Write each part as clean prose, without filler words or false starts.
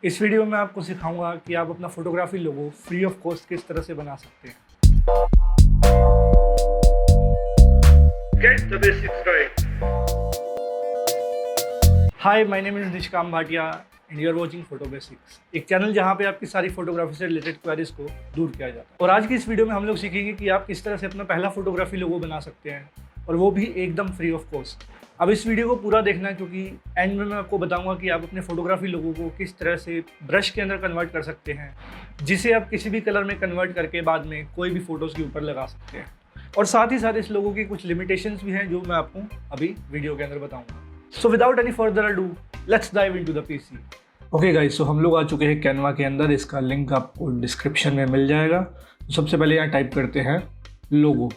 इस वीडियो में आपको सिखाऊंगा कि आप अपना photography logo free of cost किस तरह से बना सकते हैं। Get the basics right. Hi, my name is निष्काम Bhatia and you are watching Photo Basics, एक चैनल जहां पे आपकी सारी फोटोग्राफी से रिलेटेड क्वेरीज को दूर किया जाता है। और आज की इस वीडियो में हम लोग सीखेंगे कि आप किस तरह से अपना पहला फोटोग्राफी लोगो बना सकते हैं, और वो भी एकदम फ्री ऑफ कॉस्ट। अब इस वीडियो को पूरा देखना है, क्योंकि एंड में मैं आपको बताऊंगा कि आप अपने फोटोग्राफी लोगों को किस तरह से ब्रश के अंदर कन्वर्ट कर सकते हैं, जिसे आप किसी भी कलर में कन्वर्ट करके बाद में कोई भी फोटोज़ के ऊपर लगा सकते हैं। और साथ ही साथ इस लोगों की कुछ लिमिटेशंस भी हैं जो मैं आपको अभी वीडियो के अंदर बताऊंगा। So without any further ado, let's dive into the PC. Okay guys, so हम लोग आ चुके हैं कैनवा के अंदर। इसका लिंक आपको डिस्क्रिप्शन में मिल जाएगा। तो सबसे पहले यहाँ टाइप करते हैं लोगो।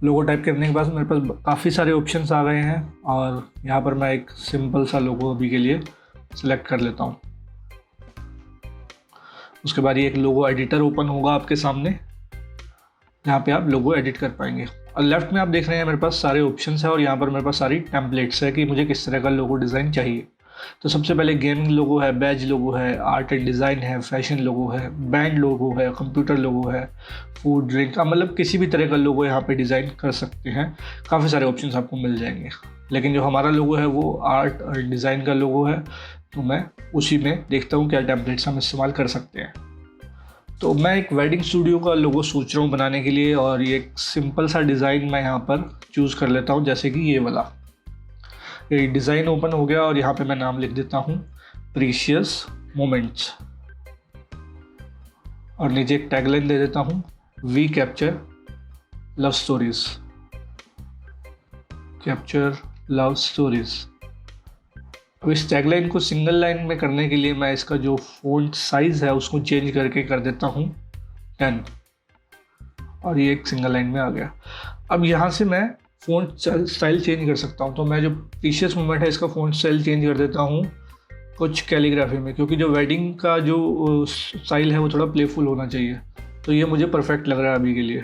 लोगो टाइप करने के बाद मेरे पास काफ़ी सारे ऑप्शंस आ गए हैं, और यहाँ पर मैं एक सिंपल सा लोगो अभी के लिए सिलेक्ट कर लेता हूँ। उसके बाद ये एक लोगो एडिटर ओपन होगा आपके सामने, यहाँ पे आप लोगो एडिट कर पाएंगे। और लेफ्ट में आप देख रहे हैं मेरे पास सारे ऑप्शंस है, और यहाँ पर मेरे पास सारी टेम्पलेट्स है कि मुझे किस तरह का लोगो डिज़ाइन चाहिए। तो सबसे पहले गेमिंग लोगो है, बैज लोगो है, आर्ट एंड डिज़ाइन है, फैशन लोगो है, बैंड लोगो है, कंप्यूटर लोगो है, फूड ड्रिंक, मतलब किसी भी तरह का लोगो यहाँ पे डिज़ाइन कर सकते हैं। काफ़ी सारे ऑप्शंस आपको मिल जाएंगे, लेकिन जो हमारा लोगो है वो आर्ट और डिज़ाइन का लोगो है, तो मैं उसी में देखता हूँ क्या टेम्पलेट्स हम इस्तेमाल कर सकते हैं। तो मैं एक वेडिंग स्टूडियो का लोगो सोच रहा हूँ बनाने के लिए, और ये एक सिंपल सा डिज़ाइन मैं यहाँ पर चूज़ कर लेता हूँ, जैसे कि ये वाला। ये डिज़ाइन ओपन हो गया, और यहाँ पे मैं नाम लिख देता हूँ प्रीशियस मोमेंट्स, और नीचे एक टैगलाइन दे देता हूँ we capture love stories. Capture love stories. अब इस टैगलाइन को सिंगल लाइन में करने के लिए मैं इसका जो फ़ॉन्ट साइज़ है उसको चेंज करके कर देता हूँ 10, और ये एक सिंगल लाइन में आ गया। अब यहाँ से मैं फ़ॉन्ट स्टाइल चेंज कर सकता हूँ। तो मैं जो प्रीशियस मोमेंट है इसका फ़ॉन्ट स्टाइल चेंज कर देता हूँ कुछ कैलीग्राफी में, क्योंकि जो वेडिंग का जो स्टाइल है वो थोड़ा प्लेफुल होना चाहिए। तो ये मुझे परफेक्ट लग रहा है अभी के लिए।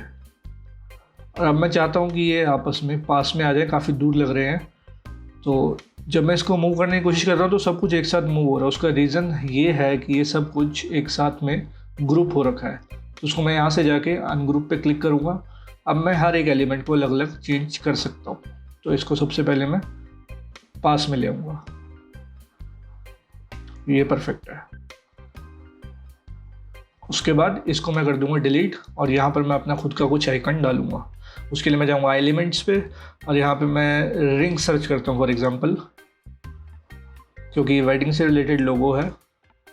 और अब मैं चाहता हूँ कि ये आपस में पास में आ जाए, काफ़ी दूर लग रहे हैं। तो जब मैं इसको मूव करने की कोशिश कर रहा हूँ तो सब कुछ एक साथ मूव हो रहा है। उसका रीज़न ये है कि ये सब कुछ एक साथ में ग्रुप हो रखा है। तो उसको मैं यहाँ से जाके अनग्रुप पे क्लिक करूँगा। अब मैं हर एक एलिमेंट को अलग अलग चेंज कर सकता हूँ। तो इसको सबसे पहले मैं पास में ले आऊँगा, ये परफेक्ट है। उसके बाद इसको मैं कर दूँगा डिलीट, और यहाँ पर मैं अपना खुद का कुछ आइकन डालूँगा। उसके लिए मैं जाऊँगा एलिमेंट्स पे, और यहाँ पे मैं रिंग सर्च करता हूँ फॉर एग्जांपल, क्योंकि वेडिंग से रिलेटेड लोगो है।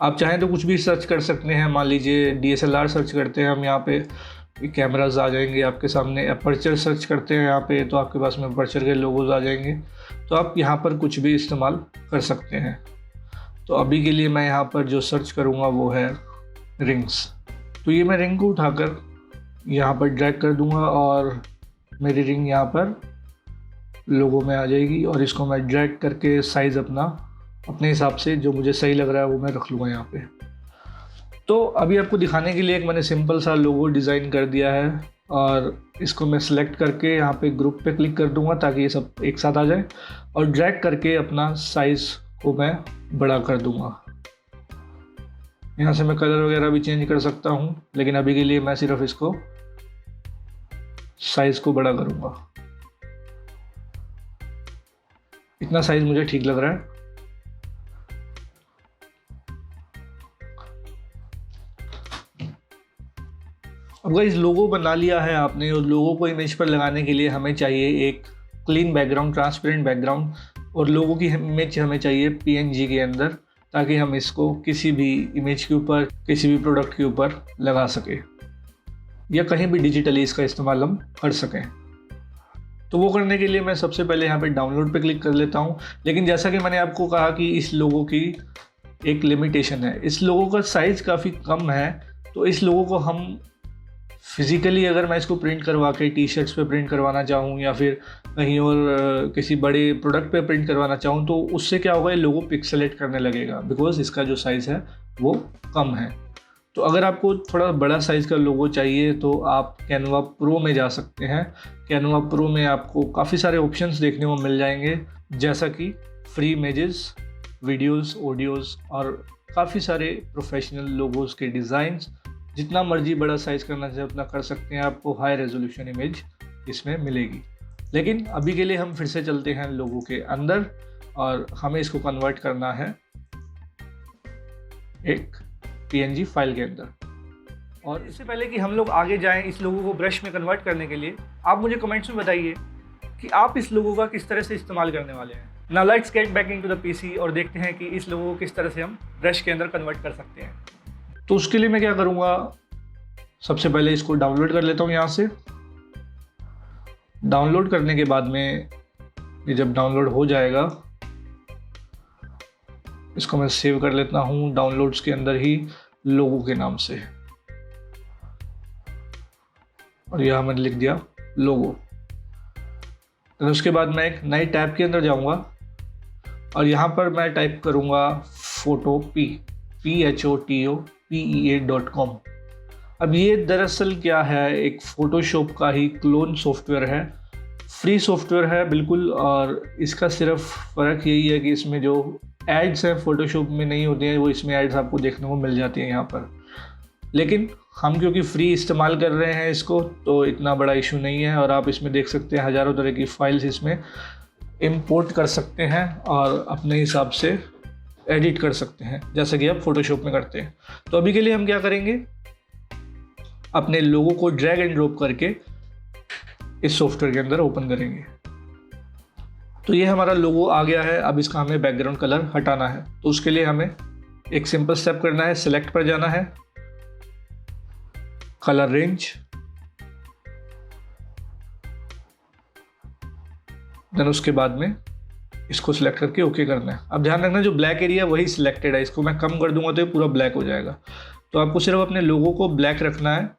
आप चाहें तो कुछ भी सर्च कर सकते हैं। मान लीजिए DSLR सर्च करते हैं हम, यहाँ पे कैमराज आ जाएंगे आपके सामने। अपर्चर सर्च करते हैं यहाँ पे, तो आपके पास में अपर्चर के लोगोज आ जाएंगे। तो आप यहाँ पर कुछ भी इस्तेमाल कर सकते हैं। तो अभी के लिए मैं यहाँ पर जो सर्च करूँगा वो है रिंग्स। तो ये मैं रिंग को उठाकर यहाँ पर ड्रैग कर दूँगा, और मेरी रिंग यहाँ पर लोगो में आ जाएगी। और इसको मैं ड्रैग करके साइज़ अपने हिसाब से जो मुझे सही लग रहा है वो मैं रख लूँगा यहाँ पे। तो अभी आपको दिखाने के लिए एक मैंने सिंपल सा लोगो डिज़ाइन कर दिया है, और इसको मैं सिलेक्ट करके यहाँ पे ग्रुप पे क्लिक कर दूँगा ताकि ये सब एक साथ आ जाए, और ड्रैग करके अपना साइज़ को मैं बड़ा कर दूँगा। यहाँ से मैं कलर वगैरह भी चेंज कर सकता हूँ, लेकिन अभी के लिए मैं सिर्फ इसको साइज़ को बड़ा करूँगा। इतना साइज़ मुझे ठीक लग रहा है। अब गाइस लोगो बना लिया है आपने, और लोगो को इमेज पर लगाने के लिए हमें चाहिए एक क्लीन बैकग्राउंड, ट्रांसपेरेंट बैकग्राउंड, और लोगो की इमेज हमें चाहिए PNG के अंदर, ताकि हम इसको किसी भी इमेज के ऊपर, किसी भी प्रोडक्ट के ऊपर लगा सकें, या कहीं भी डिजिटली इसका इस्तेमाल हम कर सकें। तो वो करने के लिए मैं सबसे पहले यहाँ पे डाउनलोड पे क्लिक कर लेता हूँ। लेकिन जैसा कि मैंने आपको कहा कि इस लोगो की एक लिमिटेशन है, इस लोगो का साइज़ काफ़ी कम है। तो इस लोगो को हम फिज़िकली, अगर मैं इसको प्रिंट करवा के टी-शर्ट्स पे प्रिंट करवाना चाहूँ, या फिर कहीं और किसी बड़े प्रोडक्ट पे प्रिंट करवाना चाहूँ, तो उससे क्या होगा, ये लोगो पिक्सेलेट करने लगेगा, बिकॉज इसका जो साइज़ है वो कम है। तो अगर आपको थोड़ा बड़ा साइज़ का लोगो चाहिए तो आप कैनवा प्रो में जा सकते हैं। कैनवा प्रो में आपको काफ़ी सारे ऑप्शंस देखने को मिल जाएंगे, जैसा कि फ्री इमेजेस, वीडियोस, ऑडियोज़ और काफ़ी सारे प्रोफेशनल लोगोस के डिज़ाइंस, जितना मर्जी बड़ा साइज़ करना चाहे उतना कर सकते हैं। आपको हाई रेजोल्यूशन इमेज इसमें मिलेगी। लेकिन अभी के लिए हम फिर से चलते हैं लोगों के अंदर और हमें इसको कन्वर्ट करना है एक PNG फाइल के अंदर। और इससे पहले कि हम लोग आगे जाएं इस लोगो को ब्रश में कन्वर्ट करने के लिए, आप मुझे कमेंट्स में बताइए कि आप इस लोगो का किस तरह से इस्तेमाल करने वाले हैं। Now let's get back into the PC और देखते हैं कि इस लोगो को किस तरह से हम ब्रश के अंदर कन्वर्ट कर सकते हैं। तो उसके लिए मैं क्या करूँगा, सबसे पहले इसको डाउनलोड कर लेता हूँ यहाँ से। डाउनलोड करने के बाद में ये जब डाउनलोड हो जाएगा, इसको मैं सेव कर लेता हूँ डाउनलोड्स के अंदर ही लोगो के नाम से, और यहाँ मैंने लिख दिया लोगो। तो उसके बाद मैं एक नई टैब के अंदर जाऊँगा और यहाँ पर मैं टाइप करूँगा photopea.com। अब ये दरअसल क्या है, एक फ़ोटोशॉप का ही क्लोन सॉफ्टवेयर है, फ्री सॉफ्टवेयर है बिल्कुल। और इसका सिर्फ फ़र्क यही है कि इसमें जो एड्स हैं फ़ोटोशॉप में नहीं होते हैं, वो इसमें एड्स आपको देखने को मिल जाती हैं यहाँ पर। लेकिन हम क्योंकि फ्री इस्तेमाल कर रहे हैं इसको, तो इतना बड़ा इशू नहीं है। और आप इसमें देख सकते हैं हज़ारों तरह की फ़ाइल्स इसमें इंपोर्ट कर सकते हैं और अपने हिसाब से एडिट कर सकते हैं, जैसे कि आप फ़ोटोशॉप में करते हैं। तो अभी के लिए हम क्या करेंगे, अपने लोगो को ड्रैग एंड ड्रॉप करके इस सॉफ्टवेयर के अंदर ओपन करेंगे। तो ये हमारा लोगो आ गया है। अब इसका हमें बैकग्राउंड कलर हटाना है। तो उसके लिए हमें एक सिंपल स्टेप करना है, सिलेक्ट पर जाना है, कलर रेंज, देन उसके बाद में इसको सिलेक्ट करके ओके करना है। अब ध्यान रखना जो ब्लैक एरिया वही सिलेक्टेड है, इसको मैं कम कर दूंगा तो ये पूरा ब्लैक हो जाएगा। तो आपको सिर्फ अपने लोगो को ब्लैक रखना है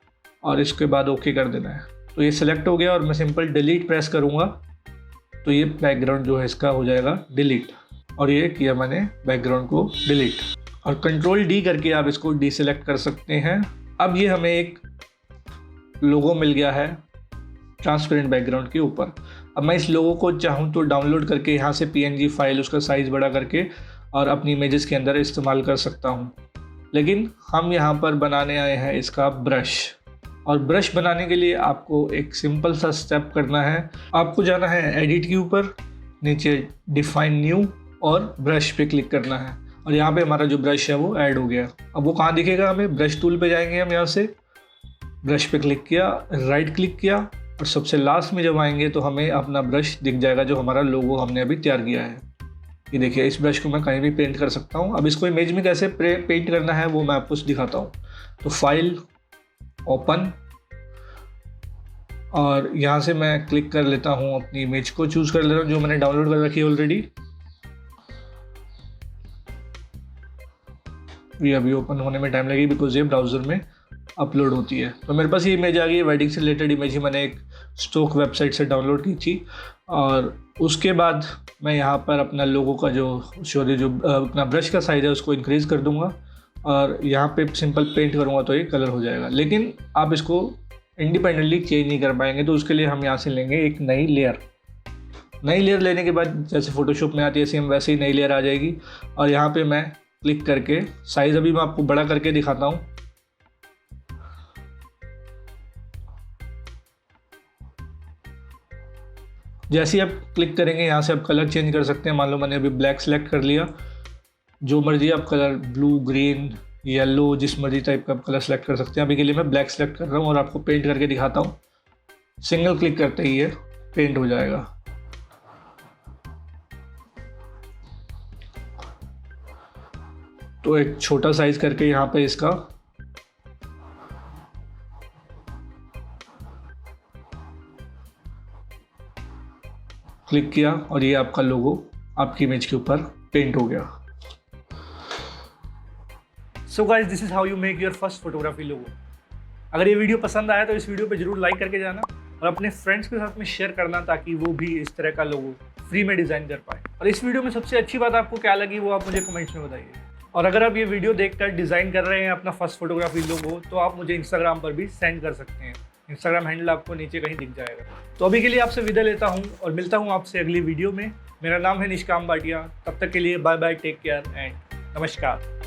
और इसके बाद ओके कर देना है। तो ये सिलेक्ट हो गया और मैं सिंपल डिलीट प्रेस करूँगा तो ये बैकग्राउंड जो है इसका हो जाएगा डिलीट। और ये किया मैंने बैकग्राउंड को डिलीट, और कंट्रोल D करके आप इसको डीसेलेक्ट कर सकते हैं। अब ये हमें एक लोगो मिल गया है ट्रांसपेरेंट बैकग्राउंड के ऊपर। अब मैं इस लोगो को चाहूँ तो डाउनलोड करके यहाँ से PNG फाइल उसका साइज़ बड़ा करके और अपनी इमेजेस के अंदर इस्तेमाल कर सकता हूँ। लेकिन हम यहाँ पर बनाने आए हैं इसका ब्रश, और ब्रश बनाने के लिए आपको एक सिंपल सा स्टेप करना है। आपको जाना है एडिट के ऊपर, नीचे डिफाइन न्यू और ब्रश पे क्लिक करना है, और यहाँ पे हमारा जो ब्रश है वो ऐड हो गया। अब वो कहाँ दिखेगा, हमें ब्रश टूल पे जाएंगे, हम यहाँ से ब्रश पे क्लिक किया, राइट क्लिक किया, और सबसे लास्ट में जब आएंगे तो हमें अपना ब्रश दिख जाएगा जो हमारा लोगो हमने अभी तैयार किया है। ये देखिए, इस ब्रश को मैं कहीं भी पेंट कर सकता हूँ। अब इसको इमेज में कैसे पेंट करना है वो मैं आपको दिखाता हूँ। तो फाइल, ओपन, और यहाँ से मैं क्लिक कर लेता हूँ, अपनी इमेज को चूज़ कर लेता हूँ जो मैंने डाउनलोड कर रखी है ऑलरेडी। ये अभी ओपन होने में टाइम लगेगी बिकॉज ये ब्राउज़र में अपलोड होती है। तो मेरे पास ये इमेज आ गई है। वेडिंग से रिलेटेड इमेज ही मैंने एक स्टॉक वेबसाइट से डाउनलोड की थी, और उसके बाद मैं यहाँ पर अपना लोगो का जो अपना ब्रश का साइज़ है उसको इंक्रीज़ कर दूँगा, और यहाँ पे सिंपल पेंट करूँगा तो ये कलर हो जाएगा। लेकिन आप इसको इंडिपेंडेंटली चेंज नहीं कर पाएंगे, तो उसके लिए हम यहाँ से लेंगे एक नई लेयर। नई लेयर लेने के बाद जैसे फ़ोटोशॉप में आती है सेम वैसे ही नई लेयर आ जाएगी, और यहाँ पे मैं क्लिक करके साइज़ अभी मैं आपको बड़ा करके दिखाता हूँ। जैसे ही आप क्लिक करेंगे यहाँ से आप कलर चेंज कर सकते हैं। मान लो मैंने अभी ब्लैक सेलेक्ट कर लिया, जो मर्जी आप कलर, ब्लू, ग्रीन, येलो, जिस मर्जी टाइप का आप कलर सेलेक्ट कर सकते हैं। अभी के लिए मैं ब्लैक सेलेक्ट कर रहा हूँ और आपको पेंट करके दिखाता हूँ। सिंगल क्लिक करते ही ये पेंट हो जाएगा। तो एक छोटा साइज करके यहाँ पे इसका क्लिक किया और ये आपका लोगो आपकी इमेज के ऊपर पेंट हो गया। So guys, this is how you make your first photography logo. अगर ये वीडियो पसंद आया तो इस वीडियो पे जरूर लाइक करके जाना और अपने फ्रेंड्स के साथ में शेयर करना ताकि वो भी इस तरह का लोगो फ्री में डिज़ाइन कर पाए। और इस वीडियो में सबसे अच्छी बात आपको क्या लगी वो आप मुझे कमेंट्स में बताइए। और अगर आप ये वीडियो देखकर डिज़ाइन कर रहे हैं अपना फर्स्ट फोटोग्राफी लोगो तो आप मुझे इंस्टाग्राम पर भी सेंड कर सकते हैं। इंस्टाग्राम हैंडल आपको नीचे कहीं दिख जाएगा। तो अभी के लिए आपसे विदा लेता हूँ और मिलता हूँ आपसे अगली वीडियो में। मेरा नाम है निष्काम भाटिया। तब तक के लिए bye bye, take care and नमस्कार।